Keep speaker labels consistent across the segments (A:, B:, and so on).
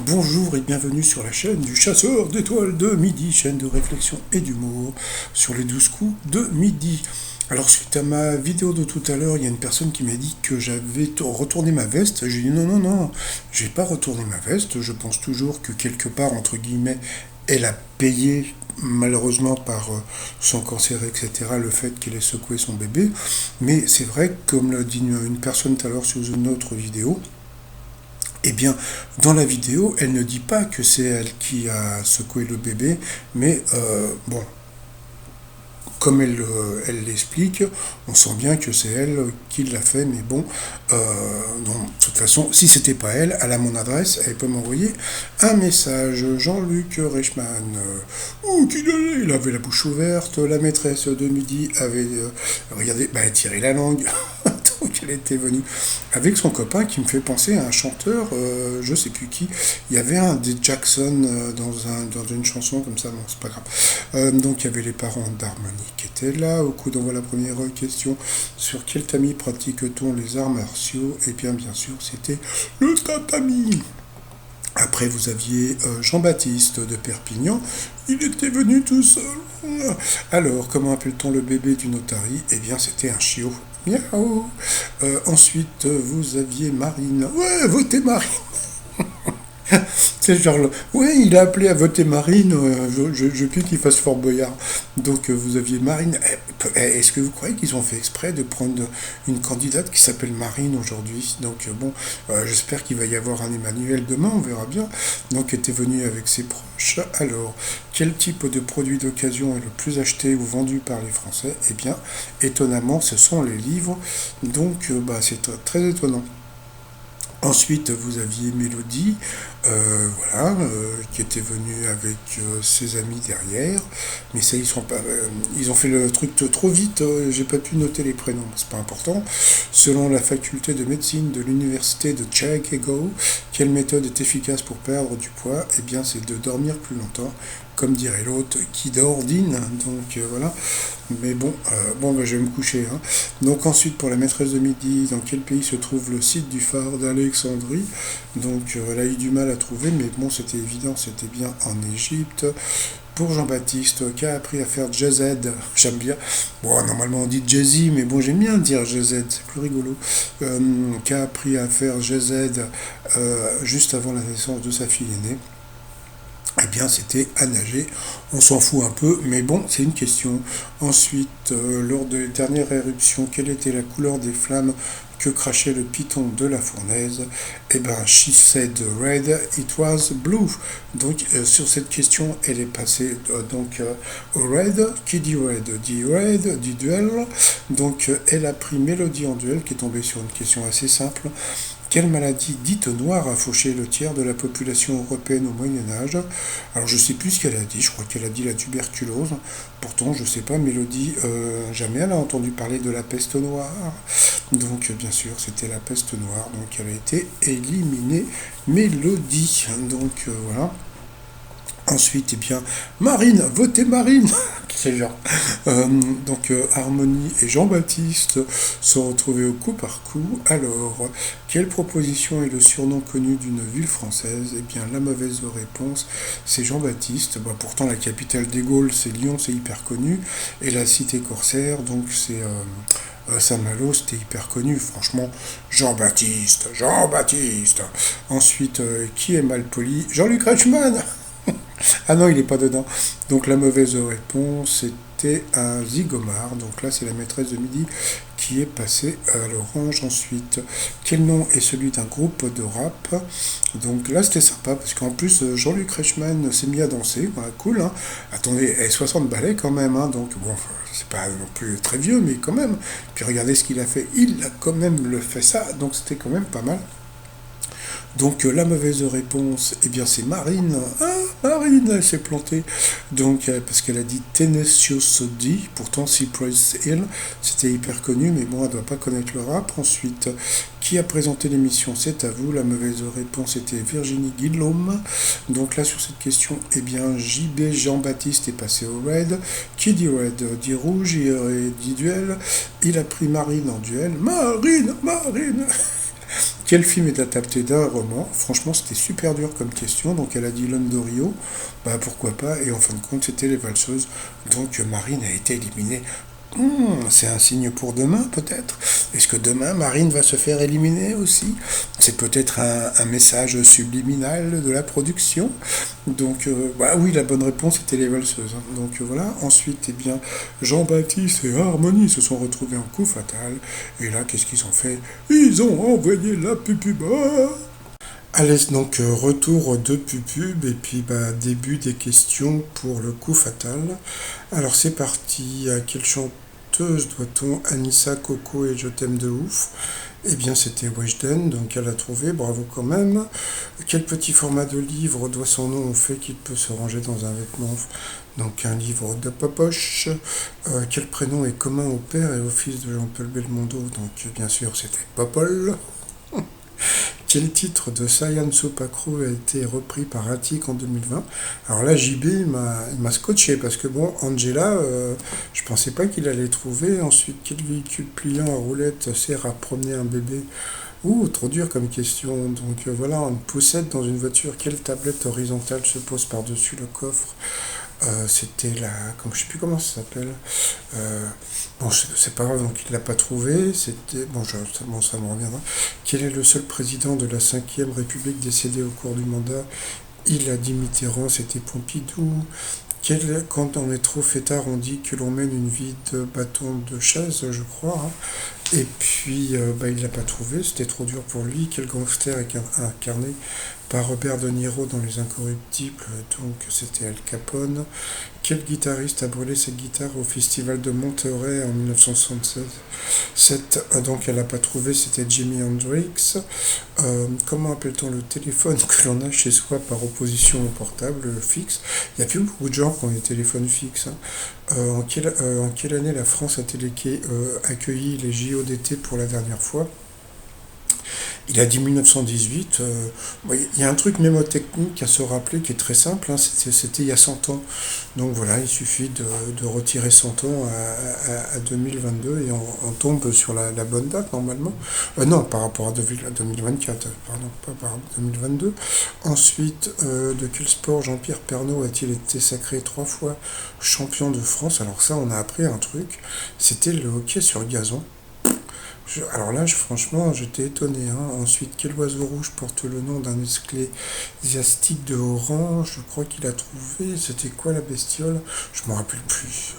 A: Bonjour et bienvenue sur la chaîne du chasseur d'étoiles de midi, chaîne de réflexion et d'humour sur les 12 coups de midi. Alors suite à ma vidéo de tout à l'heure, il y a une personne qui m'a dit que j'avais retourné ma veste. J'ai dit non, non, non, j'ai pas retourné ma veste. Je pense toujours que quelque part, entre guillemets, elle a payé malheureusement par son cancer, etc., le fait qu'elle ait secoué son bébé. Mais c'est vrai, comme l'a dit une personne tout à l'heure sur une autre vidéo, eh bien, dans la vidéo, elle ne dit pas que c'est elle qui a secoué le bébé, mais bon, comme elle l'explique, on sent bien que c'est elle qui l'a fait, mais bon, non, de toute façon, si c'était pas elle, elle a mon adresse, elle peut m'envoyer un message. Jean-Luc Reichmann, il avait la bouche ouverte, la maîtresse de midi avait, regardez, bah, elle tirait la langue. Donc elle était venue avec son copain qui me fait penser à un chanteur, je sais plus qui. Il y avait un des Jackson dans une chanson comme ça, bon c'est pas grave. Donc il y avait les parents d'Harmonie qui étaient là. Au coup d'envoi la première question, sur quel tamis pratique-t-on les arts martiaux? Eh bien sûr c'était le tatami. Après, vous aviez Jean-Baptiste de Perpignan. Il était venu tout seul. Alors, comment appelle-t-on le bébé du notari? Eh bien, c'était un chiot. Miaou. Ensuite, vous aviez Marine. Ouais, votez Marine. C'est genre, ouais, il a appelé à voter Marine, je veux qu'il fasse Fort Boyard. Donc vous aviez Marine. Est-ce que vous croyez qu'ils ont fait exprès de prendre une candidate qui s'appelle Marine aujourd'hui? Donc bon, j'espère qu'il va y avoir un Emmanuel demain, on verra bien. Donc était venu avec ses proches. Alors, quel type de produit d'occasion est le plus acheté ou vendu par les Français? Eh bien, étonnamment, ce sont les livres. Donc bah, c'est très étonnant. Ensuite, vous aviez Mélodie, voilà, qui était venue avec ses amis derrière. Mais ça, ils ont fait le truc trop vite. J'ai pas pu noter les prénoms, c'est pas important. Selon la faculté de médecine de l'université de Chicago, quelle méthode est efficace pour perdre du poids? Eh bien, c'est de dormir plus longtemps. Comme dirait l'autre, qui dort dîne. Donc voilà. Mais bon, bah, je vais me coucher, hein. Donc ensuite, pour la maîtresse de midi, dans quel pays se trouve le site du phare d'Alexandrie? Donc elle a eu du mal à trouver, mais bon, c'était évident, c'était bien en Égypte. Pour Jean-Baptiste, qui a appris à faire jazz, j'aime bien. Bon, normalement on dit jazzy, mais bon, j'aime bien dire jazz, c'est plus rigolo. Qui a appris à faire jazz juste avant la naissance de sa fille aînée? Eh bien, c'était à nager. On s'en fout un peu, mais bon, c'est une question. Ensuite, lors de la dernière éruption, quelle était la couleur des flammes que crachait le python de la fournaise? Eh bien, she said red, it was blue. Donc, sur cette question, elle est passée au red. Qui dit red, dit duel. Donc, elle a pris Mélodie en duel, qui est tombée sur une question assez simple. Quelle maladie dite noire a fauché le tiers de la population européenne au Moyen Âge? Alors je sais plus ce qu'elle a dit, je crois qu'elle a dit la tuberculose. Pourtant, je sais pas, Mélodie, jamais elle a entendu parler de la peste noire. Donc bien sûr, c'était la peste noire, donc elle a été éliminée, Mélodie. Donc voilà. Ensuite, eh bien, Marine, votez Marine. C'est genre. Harmonie et Jean-Baptiste sont retrouvés au coup par coup. Alors, quelle proposition est le surnom connu d'une ville française? Eh bien, la mauvaise réponse, c'est Jean-Baptiste. Bah, pourtant, la capitale des Gaules, c'est Lyon, c'est hyper connu. Et la cité corsaire, donc c'est Saint-Malo, c'était hyper connu. Franchement, Jean-Baptiste, Jean-Baptiste. Ensuite, qui est mal poli? Jean-Luc Reichmann. Ah non, il n'est pas dedans. Donc la mauvaise réponse était un zigomar. Donc là, c'est la maîtresse de midi qui est passée à l'orange. Ensuite, quel nom est celui d'un groupe de rap? Donc là, c'était sympa parce qu'en plus, Jean-Luc Reichmann s'est mis à danser. Voilà, cool, hein. Attendez, 60 ballets quand même, hein. Donc bon, c'est pas non plus très vieux, mais quand même. Puis regardez ce qu'il a fait. Il a quand même le fait ça. Donc c'était quand même pas mal. Donc la mauvaise réponse, eh bien c'est Marine. Ah, Marine, elle s'est plantée. Donc parce qu'elle a dit Tennessee D, pourtant Cypress Hill, c'était hyper connu, mais bon, elle ne doit pas connaître le rap. Ensuite, qui a présenté l'émission? C'est à vous. La mauvaise réponse était Virginie Guillaume. Donc là, sur cette question, eh bien JB Jean-Baptiste est passé au red. Qui dit red dit rouge, il dit duel. Il a pris Marine en duel. Marine, Marine. Quel film est adapté d'un roman? Franchement, c'était super dur comme question. Donc, elle a dit L'homme de Rio. Bah, pourquoi pas? Et en fin de compte, c'était Les Valseuses. Donc, Marine a été éliminée. C'est un signe pour demain, peut-être. Est-ce que demain, Marine va se faire éliminer aussi? C'est peut-être un message subliminal de la production. Donc, bah oui, la bonne réponse était Les Valseuses, hein. Donc voilà. Ensuite, eh bien, Jean-Baptiste et Harmonie se sont retrouvés en coup fatal. Et là, qu'est-ce qu'ils ont fait? Ils ont envoyé la pupuba. Allez, donc retour de pupub et puis bah, début des questions pour le coup fatal. Alors c'est parti. À quelle chanteuse doit-on Anissa, Coco et Je t'aime de ouf? Eh bien c'était Weshden, donc elle a trouvé, bravo quand même. Quel petit format de livre doit son nom au fait qu'il peut se ranger dans un vêtement? Donc un livre de popoche. Quel prénom est commun au père et au fils de Jean-Paul Belmondo? Donc bien sûr c'était Popol. Quel titre de Sayan Sopakro a été repris par Attic en 2020? Alors là, JB, il m'a scotché parce que bon, Angela, je pensais pas qu'il allait trouver. Ensuite, quel véhicule pliant à roulette sert à promener un bébé? Ouh, trop dur comme question. Donc voilà, une poussette dans une voiture. Quelle tablette horizontale se pose par-dessus le coffre? C'était la. Comme, je sais plus comment ça s'appelle. Euh, bon, c'est pas grave, donc il l'a pas trouvé. C'était. Bon, bon, ça me reviendra. Quel est le seul président de la Cinquième République décédé au cours du mandat? Il a dit Mitterrand, c'était Pompidou. Quand on est trop fêtard, on dit que l'on mène une vie de bâton de chaise, je crois, hein. Et puis, bah, il l'a pas trouvé, c'était trop dur pour lui. Quel gangster est incarné par Robert De Niro dans Les Incorruptibles? Donc, c'était Al Capone. Quel guitariste a brûlé sa guitare au festival de Monterey en 1976? Donc, elle n'a pas trouvé, c'était Jimi Hendrix. Comment appelle-t-on le téléphone que l'on a chez soi par opposition au portable fixe? Il n'y a plus beaucoup de gens qui ont des téléphones fixes, hein. En quelle année la France a-t-elle accueilli les JO d'été pour la dernière fois? Il a dit 1918. Il y a un truc mémotechnique à se rappeler qui est très simple, hein, c'était il y a 100 ans. Donc voilà, il suffit de retirer 100 ans à 2022 et on tombe sur la bonne date normalement. Non, par rapport à 2024, pardon, pas par rapport à 2022. Ensuite, de quel sport Jean-Pierre Pernaut a-t-il été sacré 3 fois champion de France? Alors ça, on a appris un truc, c'était le hockey sur gazon. Alors là, franchement, j'étais étonné, hein. Ensuite, quel oiseau rouge porte le nom d'un ecclésiastique de Oran? Je crois qu'il a trouvé. C'était quoi la bestiole? Je ne me rappelle plus.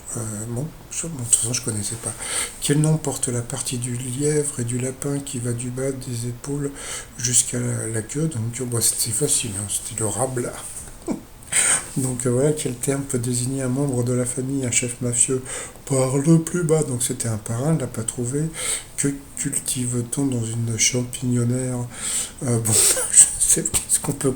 A: Bon, de toute façon, je ne connaissais pas. Quel nom porte la partie du lièvre et du lapin qui va du bas des épaules jusqu'à la queue? Donc, bon, c'était facile, hein. C'était le rablard. Donc voilà, quel terme peut désigner un membre de la famille, un chef mafieux par le plus bas? Donc c'était un parrain, il l'a pas trouvé. Que cultive-t-on dans une champignonnaire? Bon, je sais qu'est-ce qu'on peut,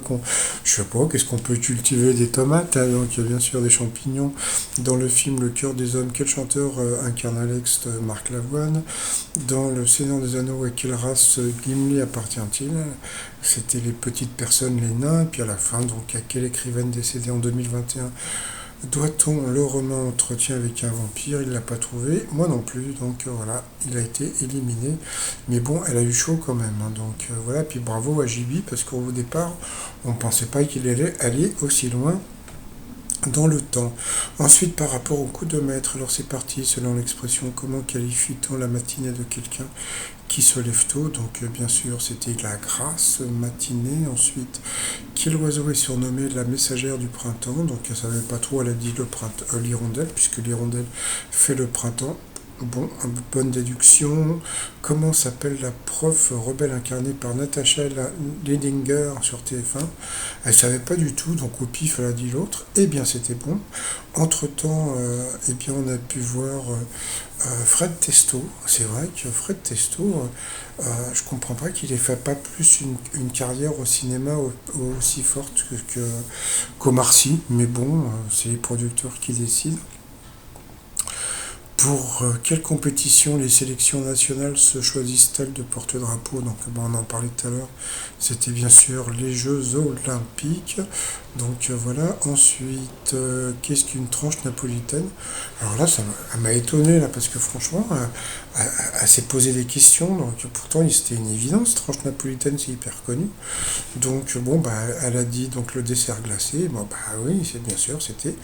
A: je sais pas, qu'est-ce qu'on peut cultiver? Des tomates, hein. Donc il y a bien sûr des champignons. Dans le film Le Cœur des Hommes, quel chanteur incarne Alex de Marc Lavoine? Dans Le Seigneur des Anneaux, à quelle race Gimli appartient-il? C'était les petites personnes, les nains. Et puis à la fin, donc à quelle écrivaine décédée en 2021 doit-on le roman Entretien avec un vampire? Il ne l'a pas trouvé, moi non plus, donc voilà, il a été éliminé. Mais bon, elle a eu chaud quand même, hein. Donc voilà, puis bravo à JB, parce qu'au départ, on ne pensait pas qu'il allait aller aussi loin dans le temps. Ensuite, par rapport au coup de maître, alors c'est parti, selon l'expression, comment qualifie-t-on la matinée de quelqu'un qui se lève tôt? Donc bien sûr, c'était la grasse matinée. Ensuite, quel oiseau est surnommé la messagère du printemps? Donc elle savait pas trop, elle a dit le printemps, l'hirondelle, puisque l'hirondelle fait le printemps. Bon, bonne déduction. Comment s'appelle la prof rebelle incarnée par Natasha Ledinger sur TF1? Elle savait pas du tout, donc au pif, elle a dit l'autre. Eh bien, c'était bon. Entre-temps, eh bien, on a pu voir Fred Testo. C'est vrai que Fred Testo, je comprends pas qu'il ait fait pas plus une carrière au cinéma aussi forte qu'Omar Sy. Mais bon, c'est les producteurs qui décident. Pour quelle compétition les sélections nationales se choisissent-elles de porte-drapeau? Donc bon, on en parlait tout à l'heure, c'était bien sûr les Jeux Olympiques. Donc voilà, ensuite, qu'est-ce qu'une tranche napolitaine? Alors là, elle m'a étonné, là, parce que franchement, elle s'est posé des questions, donc pourtant c'était une évidence, tranche napolitaine c'est hyper connu. Donc bon, bah, elle a dit donc le dessert glacé. Bon, bah oui, c'est bien sûr, c'était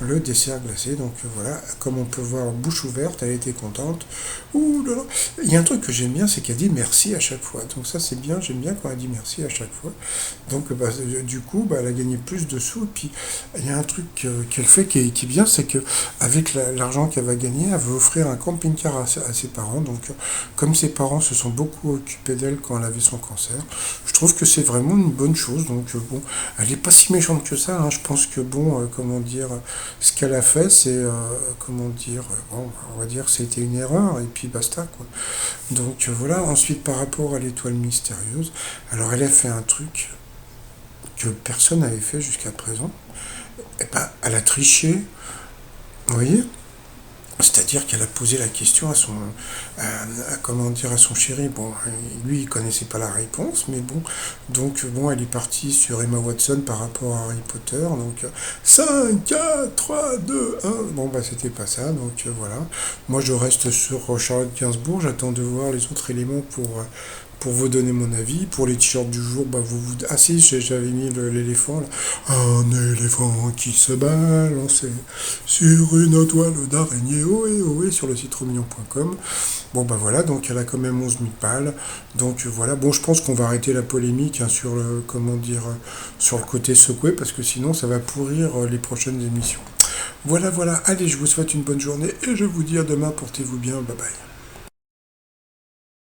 A: le dessert glacé. Donc voilà, comme on peut voir, bouche ouverte, elle était contente. Ouh là là. Il y a un truc que j'aime bien, c'est qu'elle dit merci à chaque fois. Donc ça c'est bien, j'aime bien quand elle dit merci à chaque fois. Donc bah, du coup, bah, elle a gagné plus de sous. Et puis il y a un truc qu'elle fait qui est bien, c'est que avec l'argent qu'elle va gagner, elle veut offrir un camping-car à ses parents. Donc comme ses parents se sont beaucoup occupés d'elle quand elle avait son cancer, je trouve que c'est vraiment une bonne chose. Donc bon, elle n'est pas si méchante que ça. Hein. Je pense que bon, comment dire, ce qu'elle a fait, c'est comment dire, bon, on va dire, c'était une erreur et puis basta quoi. Donc voilà. Ensuite, par rapport à l'étoile mystérieuse, alors elle a fait un truc que personne n'avait fait jusqu'à présent. Eh ben, elle a triché. Vous voyez, c'est-à-dire qu'elle a posé la question comment dire, à son chéri. Bon, lui, il connaissait pas la réponse, mais bon, donc bon, elle est partie sur Emma Watson par rapport à Harry Potter. Donc 5, 4, 3, 2, 1. Bon, bah c'était pas ça. Donc voilà. Moi, je reste sur Charlotte Gainsbourg. J'attends de voir les autres éléments pour vous donner mon avis. Pour les t-shirts du jour, bah Ah si, j'avais mis l'éléphant là. Un éléphant qui se balançait sur une toile d'araignée, ohé, sur le site romillon.com. Bon bah voilà, donc elle a quand même 11 000 balles. Donc voilà, bon je pense qu'on va arrêter la polémique hein, sur le, comment dire, sur le côté secoué, parce que sinon ça va pourrir les prochaines émissions. Voilà, allez, je vous souhaite une bonne journée et je vous dis à demain, portez-vous bien, bye bye.